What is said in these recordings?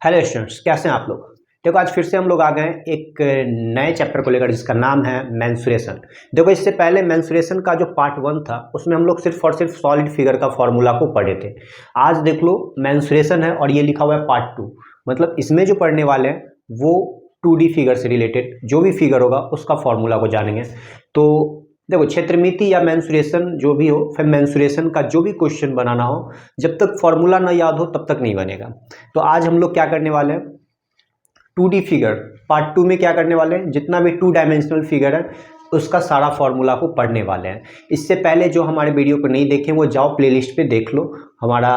Hello students, कैसे हैं आप लोग। देखो, आज फिर से हम लोग आ गए एक नए चैप्टर को लेकर जिसका नाम है मेंसुरेशन। देखो, इससे पहले मेंसुरेशन का जो पार्ट 1 था उसमें हम लोग सिर्फ और सिर्फ सॉलिड फिगर का फॉर्मूला को पढ़े थे। आज देख लो, मेंसुरेशन है और ये लिखा हुआ है पार्ट 2। मतलब इसमें जो पढ़ने वाले हैं वो 2D फिगर से रिलेटेड जो भी फिगर होगा उसका फॉर्मूला को जानेंगे। तो देखो, क्षेत्रमिति या मेंसुरेशन जो भी हो, फिर मेंसुरेशन का जो भी क्वेश्चन बनाना हो, जब तक फॉर्मूला ना याद हो तब तक नहीं बनेगा। तो आज हम लोग क्या करने वाले हैं, 2D फिगर पार्ट 2 में क्या करने वाले हैं, जितना भी 2 डायमेंशनल फिगर है उसका सारा फॉर्मूला को पढ़ने वाले हैं। इससे पहले जो हमारे वीडियो को नहीं देखें वो जाओ प्लेलिस्ट पे देख लो, हमारा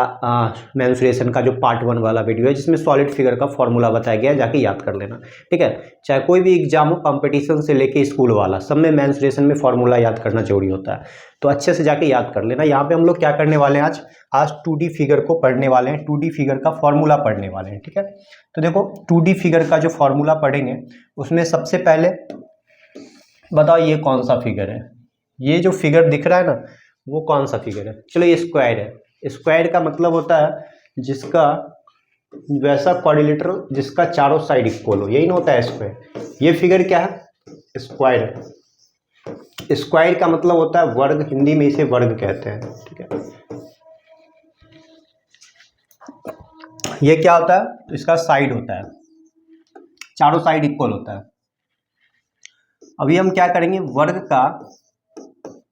मेंसुरेशन का जो पार्ट 1 वाला वीडियो है जिसमें सॉलिड फिगर का फॉर्मूला बताया गया है, जाके याद कर लेना। ठीक है, चाहे कोई भी एग्जाम हो, कंपटीशन से लेके स्कूल वाला, सब में मेंसुरेशन में फॉर्मूला याद करना जरूरी होता है। तो अच्छे से जाके याद कर लेना। यहाँ पे हम लोग क्या करने वाले हैं, आज 2D फिगर को पढ़ने वाले हैं, 2D फिगर का फॉर्मूला पढ़ने वाले हैं। ठीक है, तो देखो 2D फिगर का जो फॉर्मूला पढ़ेंगे उसमें सबसे पहले बताओ ये कौन सा फिगर है। ये जो फिगर दिख रहा है ना वो कौन सा फिगर है। चलो, ये स्क्वायर है। स्क्वायर का मतलब होता है जिसका वैसा क्वाड्रिलेटरल जिसका चारों साइड इक्वल हो, यही ना होता है स्क्वायर। ये फिगर क्या है, स्क्वायर है। स्क्वायर का मतलब होता है वर्ग, हिंदी में इसे वर्ग कहते हैं। ठीक है, ये क्या होता है, इसका साइड होता है, चारों साइड इक्वल होता है। अभी हम क्या करेंगे, वर्ग का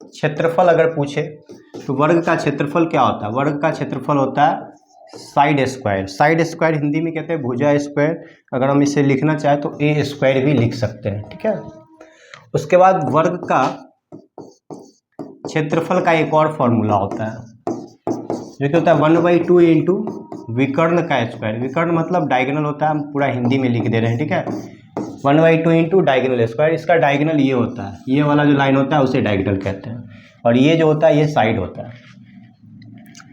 क्षेत्रफल अगर पूछे तो वर्ग का क्षेत्रफल क्या होता है। वर्ग का क्षेत्रफल होता है side square. Side square Hindi में कहते हैं भुजा स्क्वायर। अगर हम इसे लिखना चाहें तो ए स्क्वायर भी लिख सकते हैं। ठीक है, उसके बाद वर्ग का क्षेत्रफल का एक और फॉर्मूला होता है जो कि होता है 1/2 इंटू विकर्ण का स्क्वायर। विकर्ण मतलब डायगोनल होता है, हम पूरा हिंदी में लिख दे रहे हैं। ठीक है, 1/2 इंटू डायगोनल स्क्वायर। इसका डायगोनल ये होता है, ये वाला जो लाइन होता है उसे डायगोनल कहते हैं, और ये जो होता है ये साइड होता है।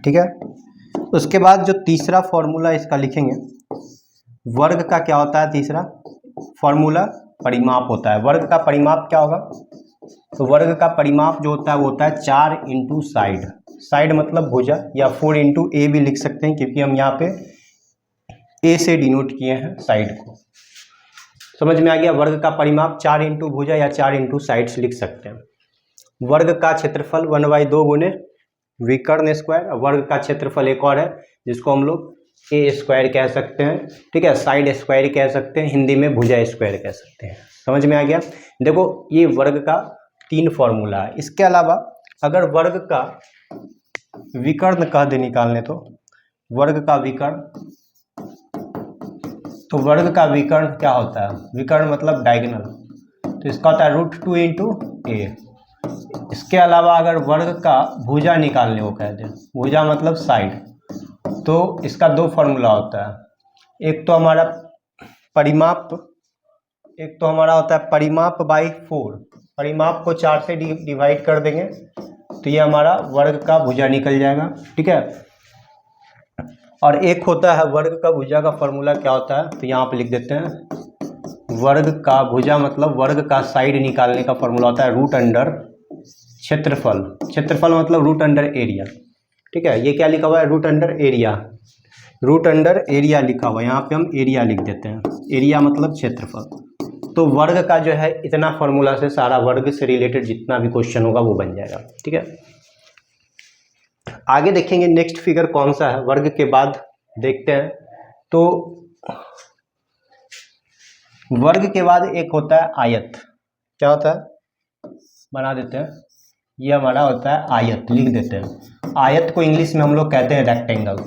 ठीक है, उसके बाद जो तीसरा फॉर्मूला इसका लिखेंगे, वर्ग का क्या होता है तीसरा फॉर्मूला, परिमाप होता है। वर्ग का परिमाप क्या होगा, तो वर्ग का परिमाप जो होता है वो होता है 4 इंटू साइड। साइड मतलब भुजा, या 4 इंटू ए भी लिख सकते हैं क्योंकि हम यहाँ पे ए से डिनोट किए हैं साइड को। समझ में आ गया। वर्ग का परिमाप 4 इंटू भुजा या 4 इंटू साइड्स लिख सकते हैं। वर्ग का क्षेत्रफल 1/2 गुने विकर्ण स्क्वायर। वर्ग का क्षेत्रफल एक और है जिसको हम लोग ए स्क्वायर कह सकते हैं। ठीक है, साइड स्क्वायर कह सकते हैं, हिंदी में भुजा स्क्वायर कह सकते हैं। समझ में आ गया। देखो, ये वर्ग का 3 फॉर्मूला है। इसके अलावा अगर वर्ग का विकर्ण कह दे निकालने, तो वर्ग का विकर्ण, तो वर्ग का विकर्ण क्या होता है, विकर्ण मतलब डायगोनल, तो इसका होता है √2 इंटू ए। इसके अलावा अगर वर्ग का भुजा निकालने को कह दें, भुजा मतलब साइड, तो इसका 2 फॉर्मूला होता है। एक तो हमारा परिमाप, एक तो हमारा होता है परिमाप बाई 4। परिमाप को 4 से डिवाइड कर देंगे तो ये हमारा वर्ग का भुजा निकल जाएगा। ठीक है, और एक होता है वर्ग का भुजा का फॉर्मूला क्या होता है, तो यहाँ पे लिख देते हैं वर्ग का भुजा मतलब वर्ग का साइड निकालने का फॉर्मूला होता है √अंडर क्षेत्रफल। क्षेत्रफल मतलब √अंडर एरिया। ठीक है, ये क्या लिखा हुआ है, √अंडर एरिया। √अंडर एरिया लिखा हुआ है, यहाँ पे हम एरिया लिख देते हैं। एरिया मतलब क्षेत्रफल। तो वर्ग का जो है इतना फॉर्मूला से सारा वर्ग से रिलेटेड जितना भी क्वेश्चन होगा वो बन जाएगा। ठीक है, आगे देखेंगे नेक्स्ट फिगर कौन सा है वर्ग के बाद, देखते हैं। तो वर्ग के बाद एक होता है आयत। क्या होता है, बना देते हैं, ये हमारा होता है आयत, लिख देते हैं। आयत को इंग्लिश में हम लोग कहते हैं रेक्टेंगल।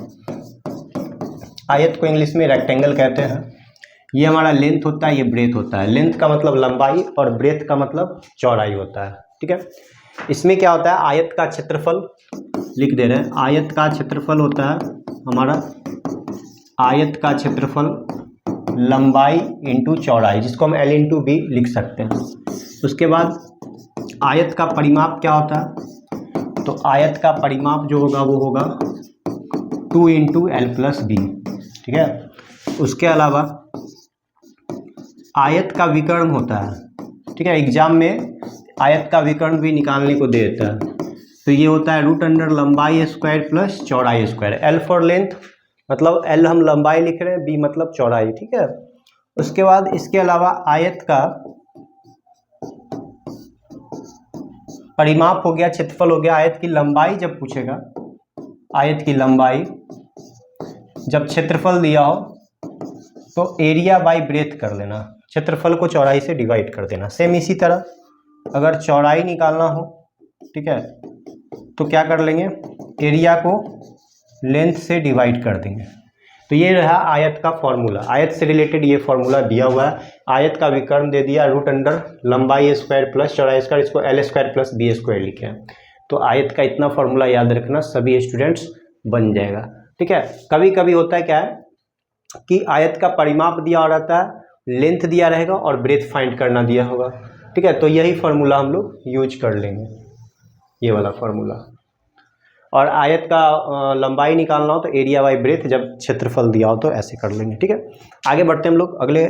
आयत को इंग्लिश में रेक्टेंगल कहते हैं। ये हमारा लेंथ होता है, ये ब्रेथ होता है। लेंथ का मतलब लंबाई और ब्रेथ का मतलब चौड़ाई होता है। ठीक है, इसमें क्या होता है, आयत का क्षेत्रफल लिख दे रहे हैं। आयत का क्षेत्रफल होता है हमारा, आयत का क्षेत्रफल लंबाई इंटू चौड़ाई, जिसको हम L इंटू बी लिख सकते हैं। उसके बाद आयत का परिमाप क्या होता है, तो आयत का परिमाप जो होगा वो होगा 2 इंटू L प्लस बी। ठीक है, उसके अलावा आयत का विकर्ण होता है। ठीक है, एग्जाम में आयत का विकर्ण भी निकालने को दे देता है, तो ये होता है √अंडर लंबाई स्क्वायर प्लस चौड़ाई स्क्वायर। L फॉर लेंथ, मतलब एल हम लंबाई लिख रहे हैं, बी मतलब चौड़ाई, ठीक है। उसके बाद इसके अलावा आयत का परिमाप हो गया, क्षेत्रफल हो गया। आयत की लंबाई जब पूछेगा, आयत की लंबाई जब क्षेत्रफल दिया हो तो एरिया बाई ब्रेथ कर लेना, क्षेत्रफल को चौड़ाई से डिवाइड कर देना। सेम इसी तरह अगर चौड़ाई निकालना हो, ठीक है, तो क्या कर लेंगे, एरिया को लेंथ से डिवाइड कर देंगे। तो ये रहा आयत का फॉर्मूला। आयत से रिलेटेड ये फॉर्मूला दिया हुआ है। आयत का विकर्ण दे दिया रूट अंडर लंबाई स्क्वायर प्लस चौड़ाई स्क्वायर, इसको L square plus B square लिखे हैं। तो आयत का इतना फॉर्मूला याद रखना, सभी स्टूडेंट्स बन जाएगा, ठीक है। कभी कभी होता है क्या है कि आयत का परिमाप दिया रहता है, लेंथ दिया रहेगा और ब्रेथ फाइंड करना दिया होगा, ठीक है। तो यही फॉर्मूला हम लोग यूज कर लेंगे, ये वाला फॉर्मूला। और आयत का लंबाई निकालना हो तो एरिया बाई ब्रेथ, जब क्षेत्रफल दिया हो तो ऐसे कर लेंगे, ठीक है। आगे बढ़ते हैं हम लोग, अगले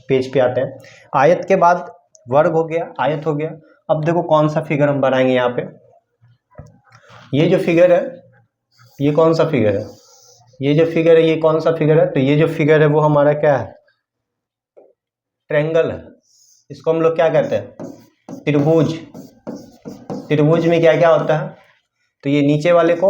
पेज पे आते हैं। आयत के बाद वर्ग हो गया, आयत हो गया। अब देखो कौन सा फिगर हम बनाएंगे यहाँ पे। ये जो फिगर है, ये कौन सा फिगर है, ये जो फिगर है ये कौन सा फिगर है, तो ये जो फिगर है वो हमारा क्या है, ट्रायंगल है। इसको हम लोग क्या कहते हैं, त्रिभुज। त्रिभुज में क्या क्या होता है, तो ये नीचे वाले को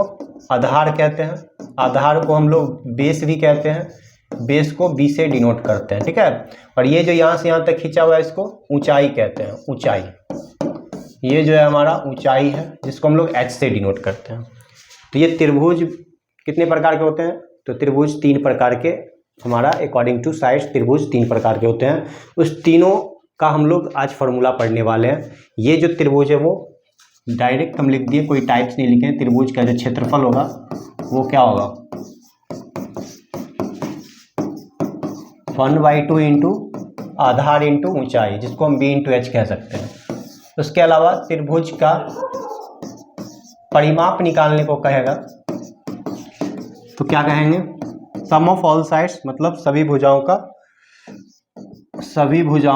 आधार कहते हैं, आधार को हम लोग बेस भी कहते हैं, बेस को बी से डिनोट करते हैं, ठीक है। और ये जो यहाँ से यहाँ तक खींचा हुआ है इसको ऊंचाई कहते हैं, ऊंचाई। ये जो है हमारा ऊंचाई है, जिसको हम लोग एच से डिनोट करते हैं। तो ये त्रिभुज कितने प्रकार के होते हैं, तो त्रिभुज 3 प्रकार के, हमारा अकॉर्डिंग टू साइड्स त्रिभुज 3 प्रकार के होते हैं। उस तीनों का हम लोग आज फॉर्मूला पढ़ने वाले हैं। ये जो त्रिभुज है वो डायरेक्ट हम लिख दिए, कोई टाइप्स नहीं लिखे। त्रिभुज का जो क्षेत्रफल होगा वो क्या होगा, 1/2 इंटू आधार इंटू ऊंचाई, जिसको हम b इंटू एच कह सकते हैं। उसके अलावा त्रिभुज का परिमाप निकालने को कहेगा तो क्या कहेंगे, सम ऑफ ऑल साइड्स, मतलब सभी भुजाओं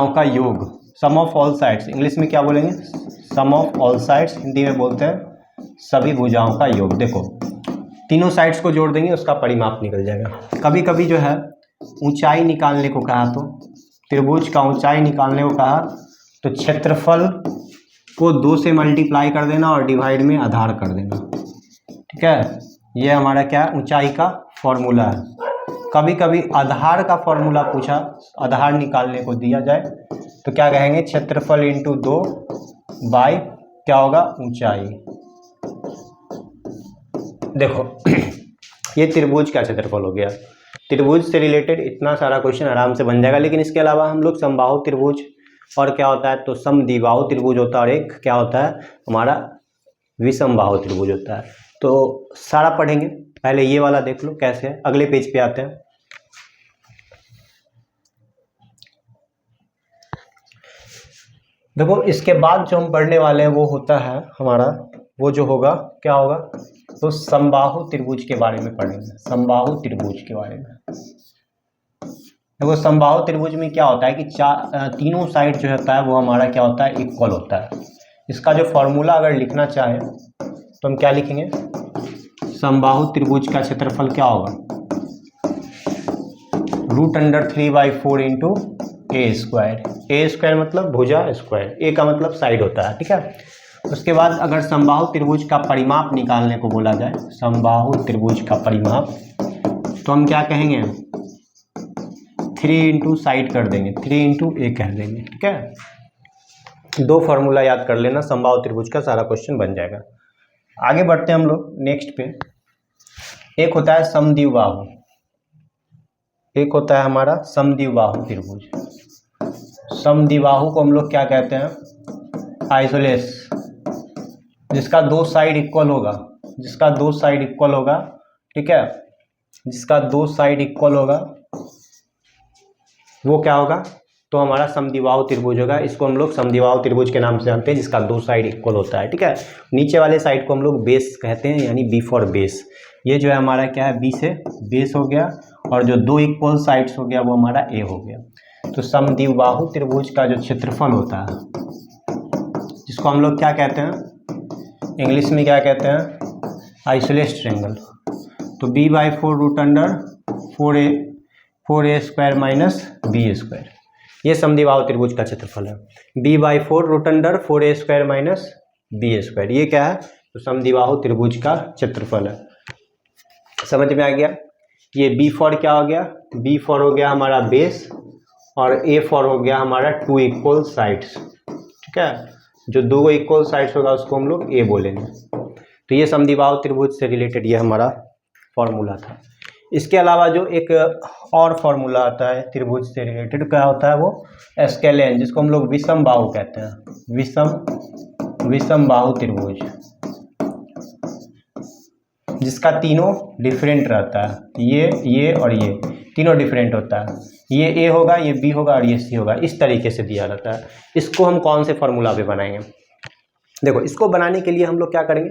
का योग। सम ऑफ ऑल साइड्स इंग्लिश में क्या बोलेंगे, सम ऑफ ऑल साइड्स, हिंदी में बोलते हैं सभी भुजाओं का योग। देखो तीनों साइड्स को जोड़ देंगे, उसका परिमाप निकल जाएगा। कभी कभी जो है ऊंचाई निकालने को कहा, तो त्रिभुज का ऊंचाई निकालने को कहा तो क्षेत्रफल को 2 से मल्टीप्लाई कर देना और डिवाइड में आधार कर देना, ठीक है। ये हमारा क्या ऊंचाई का फॉर्मूला है। कभी कभी आधार का फॉर्मूला पूछा, आधार निकालने को दिया जाए तो क्या कहेंगे, क्षेत्रफल इंटू 2 बाई क्या होगा, ऊंचाई। देखो ये त्रिभुज का क्षेत्रफल हो गया। त्रिभुज से रिलेटेड इतना सारा क्वेश्चन आराम से बन जाएगा। लेकिन इसके अलावा हम लोग समबाहु त्रिभुज और क्या होता है, तो समद्विबाहु त्रिभुज होता है, और एक क्या होता है हमारा विषमबाहु त्रिभुज होता है। तो सारा पढ़ेंगे, पहले ये वाला देख लो कैसे है। अगले पेज पे आते हैं। देखो इसके बाद जो हम पढ़ने वाले हैं वो होता है हमारा, वो जो होगा क्या होगा, तो समबाहु त्रिभुज के बारे में पढ़ेंगे, समबाहु त्रिभुज के बारे में। देखो समबाहु त्रिभुज में क्या होता है कि तीनों साइड जो होता है वो हमारा क्या होता है, इक्वल होता है। इसका जो फॉर्मूला अगर लिखना चाहे तो हम क्या लिखेंगे, समबाहु त्रिभुज का क्षेत्रफल क्या होगा, √3/4 इंटू ए स्क्वायर। ए स्क्वायर मतलब भुजा स्क्वायर, ए का मतलब साइड होता है, ठीक है। उसके बाद अगर समबाहु त्रिभुज का परिमाप निकालने को बोला जाए, समबाहु त्रिभुज का परिमाप, तो हम क्या कहेंगे, 3 इंटू साइड कर देंगे, 3 इंटू ए कह देंगे, ठीक है। 2 फॉर्मूला याद कर लेना, समबाहु त्रिभुज का सारा क्वेश्चन बन जाएगा। आगे बढ़ते हैं हम लोग नेक्स्ट पे। एक होता है समद्विबाहु, एक होता है हमारा समद्विबाहु त्रिभुज। समद्विबाहु को हम लोग क्या कहते हैं, आइसोलेस, जिसका 2 साइड इक्वल होगा, जिसका 2 साइड इक्वल होगा, ठीक है, जिसका 2 साइड इक्वल होगा वो क्या होगा, तो हमारा समद्विबाहु त्रिभुज होगा। इसको हम लोग समद्विबाहु त्रिभुज के नाम से जानते हैं, जिसका 2 साइड इक्वल होता है, ठीक है। नीचे वाले साइड को हम लोग बेस कहते हैं, यानी बी फॉर बेस। ये जो है हमारा क्या है, बी से बेस हो गया, और जो 2 इक्वल साइड्स हो गया वो हमारा ए हो गया। तो समद्विबाहु त्रिभुज का जो क्षेत्रफल होता है, जिसको हम लोग क्या कहते हैं, इंग्लिश में क्या कहते हैं, आइसोलेस ट्रायंगल। तो b/4 माइनस बी स्क्वायर, ये समद्विबाहु त्रिभुज का क्षेत्रफल है। b/4 माइनस बी स्क्वायर, ये क्या है? तो समद्विबाहु त्रिभुज का क्षेत्रफल है। समझ में आ गया? ये b4 क्या हो गया? b4 हो गया हमारा बेस और a4 हो गया हमारा 2 इक्वल साइड्स। ठीक है, जो दो इक्वल साइड्स होगा उसको हम लोग a बोलेंगे। तो ये समद्विबाहु त्रिभुज से रिलेटेड ये हमारा फॉर्मूला था। इसके अलावा जो एक और फॉर्मूला आता है त्रिभुज से रिलेटेड, क्या होता है वो? स्केलेन, जिसको हम लोग विषम बाहु कहते हैं। विषम बाहु त्रिभुज, जिसका तीनों डिफरेंट रहता है, ये और ये तीनों डिफरेंट होता है। ये ए होगा, ये बी होगा और ये सी होगा, इस तरीके से दिया रहता है। इसको हम कौन से फार्मूला पे बनाएंगे? देखो, इसको बनाने के लिए हम लोग क्या करेंगे?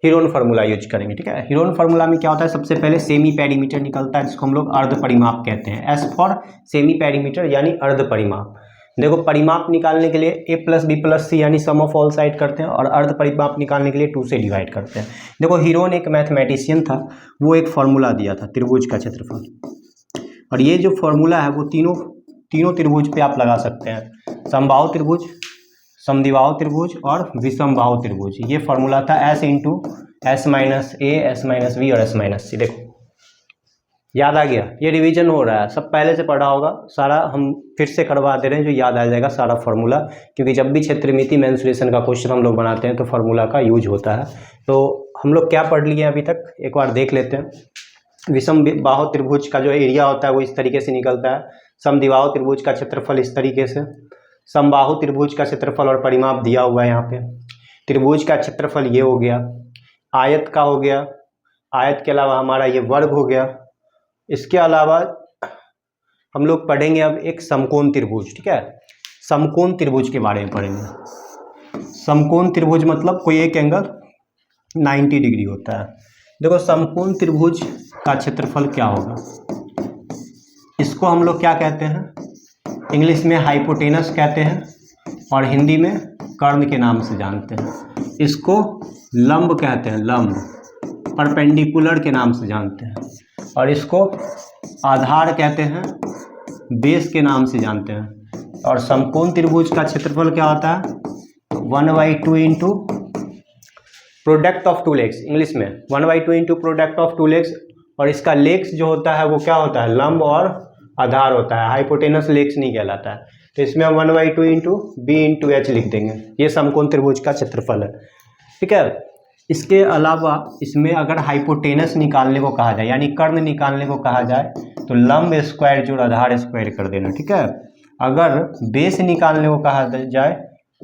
हीरोन फार्मूला यूज करेंगे। ठीक है, हीरोन फार्मूला में क्या होता है? सबसे पहले सेमी पेरीमीटर निकलता है, जिसको हम लोग अर्ध परिमाप कहते हैं। एस फॉर सेमी पेरीमीटर यानी अर्ध परिमाप। देखो, परिमाप निकालने के लिए a प्लस बी प्लस सी यानी सम ऑफ ऑल साइड करते हैं, और अर्ध परिमाप निकालने के लिए 2 से डिवाइड करते हैं। देखो, हीरोन एक मैथमेटिशियन था, वो एक फार्मूला दिया था त्रिभुज का क्षेत्रफल, और ये जो फार्मूला है वो तीनों त्रिभुज पे आप लगा सकते हैं। समबाहु त्रिभुज, समद्विबाहु त्रिभुज और विषम बाहु त्रिभुज। ये फार्मूला था S इंटू S माइनस ए, S माइनस बी और S माइनस सी। देखो, याद आ गया? ये रिवीजन हो रहा है, सब पहले से पढ़ा होगा, सारा हम फिर से करवा दे रहे हैं, जो याद आ जाएगा सारा फार्मूला, क्योंकि जब भी क्षेत्रमिति मेंसुरेशन का क्वेश्चन हम लोग बनाते हैं तो फार्मूला का यूज होता है। तो हम लोग क्या पढ़ लिए अभी तक, एक बार देख लेते हैं। विषम बाहु त्रिभुज का जो एरिया होता है वो इस तरीके से निकलता है। समद्विबाहु त्रिभुज का क्षेत्रफल इस तरीके से। समबाहु त्रिभुज का क्षेत्रफल और परिमाप दिया हुआ है यहाँ पे। त्रिभुज का क्षेत्रफल ये हो गया, आयत का हो गया, आयत के अलावा हमारा ये वर्ग हो गया। इसके अलावा हम लोग पढ़ेंगे अब एक समकोण त्रिभुज। ठीक है, समकोण त्रिभुज के बारे में पढ़ेंगे। समकोण त्रिभुज मतलब कोई एक एंगल 90 डिग्री होता है। देखो, समकोण त्रिभुज का क्षेत्रफल क्या होगा? इसको हम लोग क्या कहते हैं? इंग्लिश में हाइपोटेनस कहते हैं और हिंदी में कर्ण के नाम से जानते हैं। इसको लंब कहते हैं, लंब, परपेंडिकुलर के नाम से जानते हैं, और इसको आधार कहते हैं, बेस के नाम से जानते हैं। और समकोण त्रिभुज का क्षेत्रफल क्या होता है? 1/2 into product of 2 legs, English में 1/2 इंटू प्रोडक्ट ऑफ 2 लेग्स, और इसका लेग्स जो होता है वो क्या होता है? लंब और आधार होता है, हाइपोटेनस लेग्स नहीं कहलाता है। तो इसमें हम 1/2 इंटू बी इंटू एच लिख देंगे। ये समकोण त्रिभुज का क्षेत्रफल है। ठीक है, इसके अलावा इसमें अगर हाइपोटेनस निकालने को कहा जाए, यानी कर्ण निकालने को कहा जाए, तो लंब स्क्वायर जोड़ आधार स्क्वायर कर देना। ठीक है, अगर बेस निकालने को कहा जाए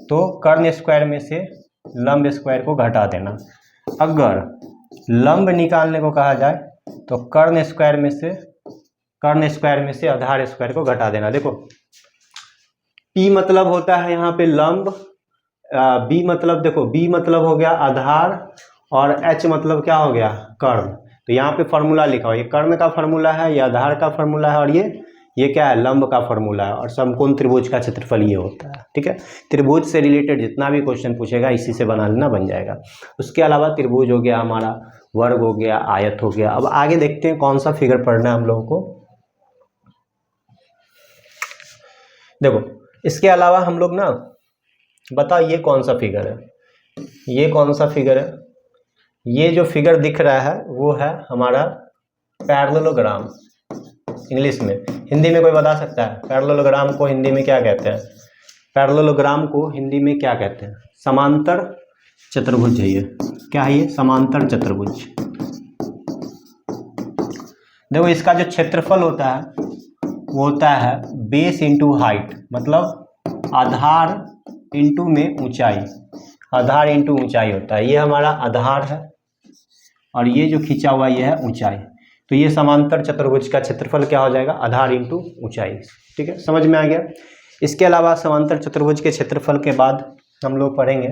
तो कर्ण स्क्वायर में से लंब स्क्वायर को घटा देना। अगर लंब निकालने को कहा जाए तो कर्ण स्क्वायर में से आधार स्क्वायर को घटा देना। देखो, P मतलब होता है यहाँ पे लंब, B मतलब, देखो B मतलब हो गया आधार, और H मतलब क्या हो गया? कर्ण। तो यहाँ पे फार्मूला लिखा हो, ये कर्ण का फार्मूला है, ये आधार का फार्मूला है, और ये क्या है? लंब का फार्मूला है। और समकोण त्रिभुज का क्षेत्रफल ये होता है। ठीक है, त्रिभुज से रिलेटेड जितना भी क्वेश्चन पूछेगा इसी से बना लेना, बन जाएगा। उसके अलावा त्रिभुज हो गया हमारा, वर्ग हो गया, आयत हो गया। अब आगे देखते हैं कौन सा फिगर पढ़ना है हम लोगों को। देखो, इसके अलावा हम लोग ना, बताओ ये कौन सा फिगर है? ये कौन सा फिगर है? ये जो फिगर दिख रहा है वो है हमारा पैरेललोग्राम। इंग्लिश में, हिंदी में कोई बता सकता है पैरेललोग्राम को हिंदी में क्या कहते हैं? पैरेललोग्राम को हिंदी में क्या कहते हैं? समांतर चतुर्भुज है ये। क्या है ये? समांतर चतुर्भुज। देखो, इसका जो क्षेत्रफल होता है वो होता है बेस इंटू हाइट, मतलब आधार इंटू में ऊंचाई, आधार इंटू ऊंचाई होता है। ये हमारा आधार है और ये जो खींचा हुआ ये है ऊंचाई। तो ये समांतर चतुर्भुज का क्षेत्रफल क्या हो जाएगा? आधार इंटू ऊंचाई। ठीक है, समझ में आ गया? इसके अलावा समांतर चतुर्भुज के क्षेत्रफल के बाद हम लोग पढ़ेंगे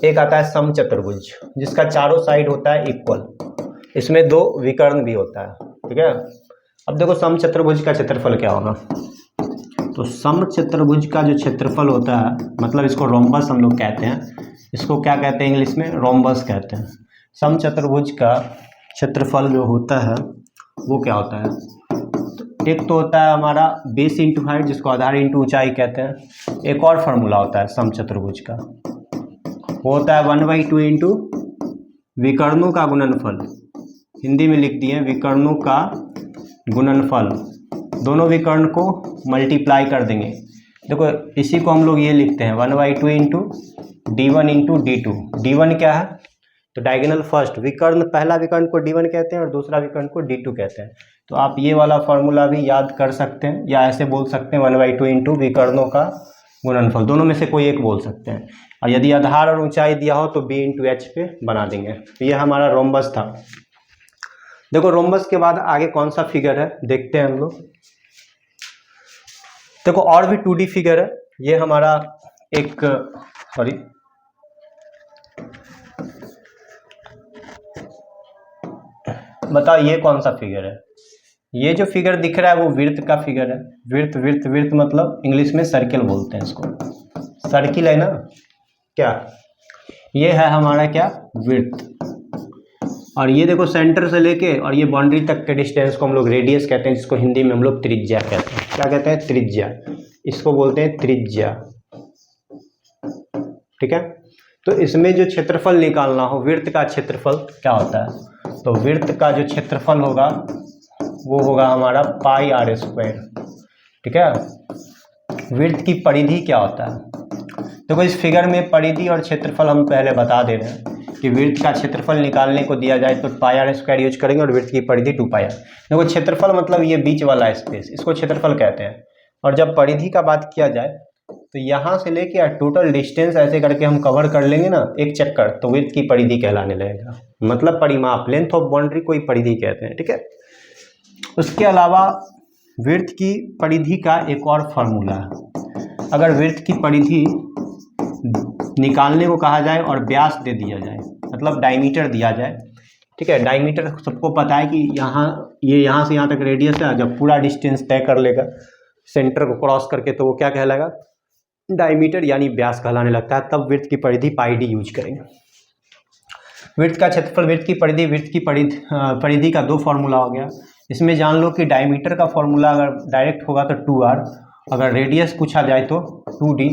एक आता है सम चतुर्भुज, जिसका चारों साइड होता है इक्वल, इसमें 2 विकर्ण भी होता है। ठीक है, अब देखो सम चतुर्भुज का क्षेत्रफल क्या होगा? तो सम चतुर्भुज का जो क्षेत्रफल होता है, मतलब इसको रोम्बस हम लोग कहते हैं, इसको क्या कहते हैं इंग्लिश में? रोम्बस कहते हैं। सम चतुर्भुज का क्षेत्रफल जो होता है वो क्या होता है, तो एक तो होता है हमारा बेस इंटू हाइट, जिसको आधार इंटू ऊंचाई कहते हैं। एक और फार्मूला होता है समचतुर्भुज का, वो होता है 1/2 इंटू विकर्णों का गुणनफल। हिंदी में लिख दिए विकर्णों का गुणनफल, दोनों विकर्ण को मल्टीप्लाई कर देंगे। देखो इसी को हम लोग ये लिखते हैं 1/2 into D1 into D2। D1 क्या है, तो डायगोनल फर्स्ट विकर्ण, पहला विकर्ण को D1 कहते हैं और दूसरा विकर्ण को D2 कहते हैं। तो आप ये वाला फॉर्मूला भी याद कर सकते हैं, या ऐसे बोल सकते हैं 1/2 इंटू विकर्णों का गुणनफल, दोनों में से कोई एक बोल सकते हैं। और यदि आधार और ऊंचाई दिया हो तो B इंटू H पे बना देंगे। तो ये हमारा रोम्बस था। देखो रोम्बस के बाद आगे कौन सा फिगर है देखते हैं हम लोग। देखो और भी 2D फिगर है। ये हमारा एक बताओ ये कौन सा फिगर है। ये जो फिगर दिख रहा है वो वृत्त का फिगर है। वृत्त वृत्त वृत्त मतलब इंग्लिश में सर्किल बोलते हैं इसको, सर्किल है ना क्या। ये है हमारा क्या, वृत्त। और ये देखो सेंटर से लेके और ये बाउंड्री तक के डिस्टेंस को हम लोग रेडियस कहते हैं, जिसको हिंदी में हम लोग त्रिज्या कहते हैं। क्या कहते हैं, त्रिज्या। इसको बोलते हैं त्रिज्या, ठीक है। तो इसमें जो क्षेत्रफल निकालना हो, वृत्त का क्षेत्रफल क्या होता है, तो वृत्त का जो क्षेत्रफल होगा वो होगा हमारा πr², ठीक है। वृत्त की परिधि क्या होता है, देखो इस फिगर में परिधि और क्षेत्रफल हम पहले बता दे रहे हैं कि वृत्त का क्षेत्रफल निकालने को दिया जाए तो πr² यूज करेंगे और वृत्त की परिधि 2πr। देखो क्षेत्रफल मतलब ये बीच वाला स्पेस, इसको क्षेत्रफल कहते हैं। और जब परिधि का बात किया जाए तो यहाँ से लेके टोटल डिस्टेंस ऐसे करके हम कवर कर लेंगे ना एक चक्कर, तो वृत्त की परिधि कहलाने लगेगा। मतलब परिमाप, लेंथ ऑफ बाउंड्री को ही परिधि कहते हैं, ठीक है। उसके अलावा वृत्त की परिधि का एक और फार्मूला है। अगर वृत्त की परिधि निकालने को कहा जाए और व्यास दे दिया जाए, मतलब डायमीटर दिया जाए, ठीक है। डायमीटर सबको पता है कि यहाँ से यहाँ तक रेडियस है। जब पूरा डिस्टेंस तय कर लेगा सेंटर को क्रॉस करके तो वो क्या कहलाएगा, डायमीटर यानी व्यास कहलाने लगता है। तब वृत्त की परिधि πd यूज करेंगे। वृत्त का क्षेत्रफल, वृत्त की परिधि, वृत्त की परिधि का दो फार्मूला हो गया। इसमें जान लो कि डायमीटर का फॉर्मूला अगर डायरेक्ट होगा तो 2r, अगर रेडियस पूछा जाए तो 2d,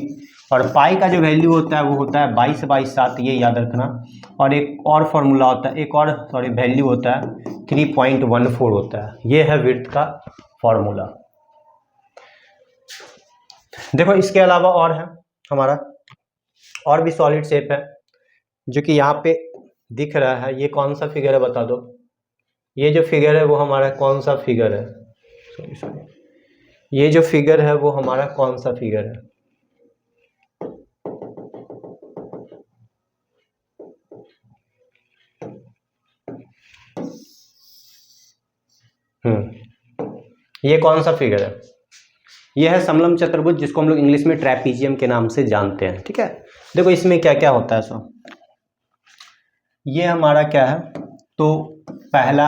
और पाई का जो वैल्यू होता है वो होता है 22/7, ये याद रखना। और एक और फार्मूला होता है, एक और वैल्यू होता है 3.14 होता है। ये है वृत्त का फॉर्मूला। देखो इसके अलावा और है हमारा, और भी सॉलिड शेप है जो कि यहाँ पे दिख रहा है। ये कौन सा फिगर है बता दो। ये जो फिगर है वो हमारा कौन सा फिगर है, ये जो फिगर है वो हमारा कौन सा फिगर है। ये कौन सा फिगर है, ये है समलम चतुर्भुज, जिसको हम लोग इंग्लिश में ट्रैपीजियम के नाम से जानते हैं, ठीक है। देखो इसमें क्या क्या होता है। सो ये हमारा क्या है, तो पहला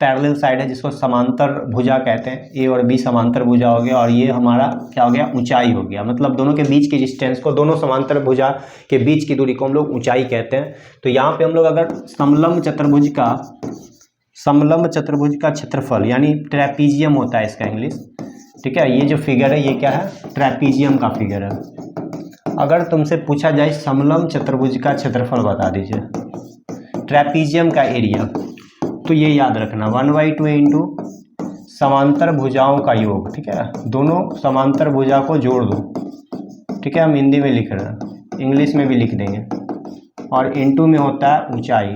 पैरेलल साइड है जिसको समांतर भुजा कहते हैं। ए और बी समांतर भुजा हो गया, और ये हमारा क्या हो गया, ऊंचाई हो गया। मतलब दोनों के बीच की डिस्टेंस को, दोनों समांतर भुजा के बीच की दूरी को हम लोग ऊंचाई कहते हैं। तो यहाँ पे हम लोग अगर समलम चतुर्भुज का क्षेत्रफल यानी ट्रैपीजियम होता है इसका इंग्लिश, ठीक है। ये जो फिगर है ये क्या है, ट्रैपीजियम का फिगर है। अगर तुमसे पूछा जाए समलम चतुर्भुज का क्षेत्रफल बता दीजिए, ट्रैपीजियम का एरिया, तो ये याद रखना 1/2 इंटू समांतर भुजाओं का योग, ठीक है। दोनों समांतर भुजा को जोड़ दो, ठीक है। हम हिंदी में लिख रहे हैं, इंग्लिश में भी लिख देंगे। और इंटू में होता है ऊंचाई,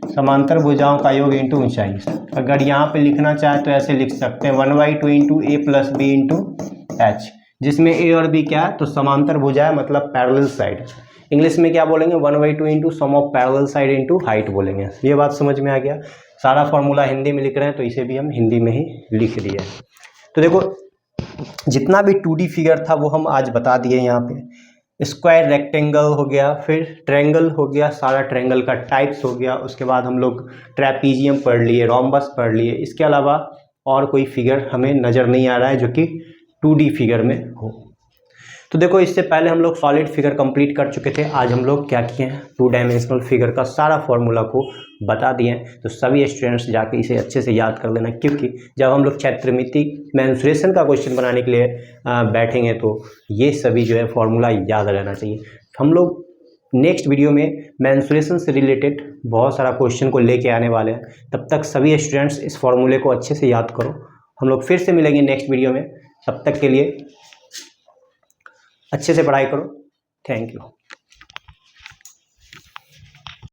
समांतर भुजाओं का योग इंटू ऊंचाई। अगर यहाँ पे लिखना चाहे तो ऐसे लिख सकते हैं 1/2 into a + b into h, जिसमें a और b क्या है, तो समांतर भुजा है, मतलब पैरेलल साइड। इंग्लिश में क्या बोलेंगे, 1/2 into sum of parallel side into height बोलेंगे। ये बात समझ में आ गया। सारा फॉर्मूला हिंदी में लिख रहे हैं तो इसे भी हम हिंदी में ही लिख दिए। तो देखो जितना भी 2D फिगर था वो हम आज बता दिए। यहाँ पे स्क्वायर, रेक्टेंगल हो गया, फिर ट्रायंगल हो गया, सारा ट्रायंगल का टाइप्स हो गया। उसके बाद हम लोग ट्रैपीजियम पढ़ लिए, रोम्बस पढ़ लिए। इसके अलावा और कोई फिगर हमें नज़र नहीं आ रहा है जो कि 2D फिगर में हो। तो देखो इससे पहले हम लोग सॉलिड फिगर कंप्लीट कर चुके थे। आज हम लोग क्या किए हैं, 2 डायमेंशनल फिगर का सारा फॉर्मूला को बता दिए हैं। तो सभी स्टूडेंट्स जाके इसे अच्छे से याद कर लेना, क्योंकि जब हम लोग क्षेत्रमिति मेंसुरेशन का क्वेश्चन बनाने के लिए बैठेंगे तो ये सभी जो है फॉर्मूला याद रहना चाहिए। हम लोग नेक्स्ट वीडियो में मेंसुरेशन से रिलेटेड बहुत सारा क्वेश्चन को लेके आने वाले हैं। तब तक सभी स्टूडेंट्स इस फॉर्मूले को अच्छे से याद करो। हम लोग फिर से मिलेंगे नेक्स्ट वीडियो में। तब तक के लिए अच्छे से पढ़ाई करो। Thank you.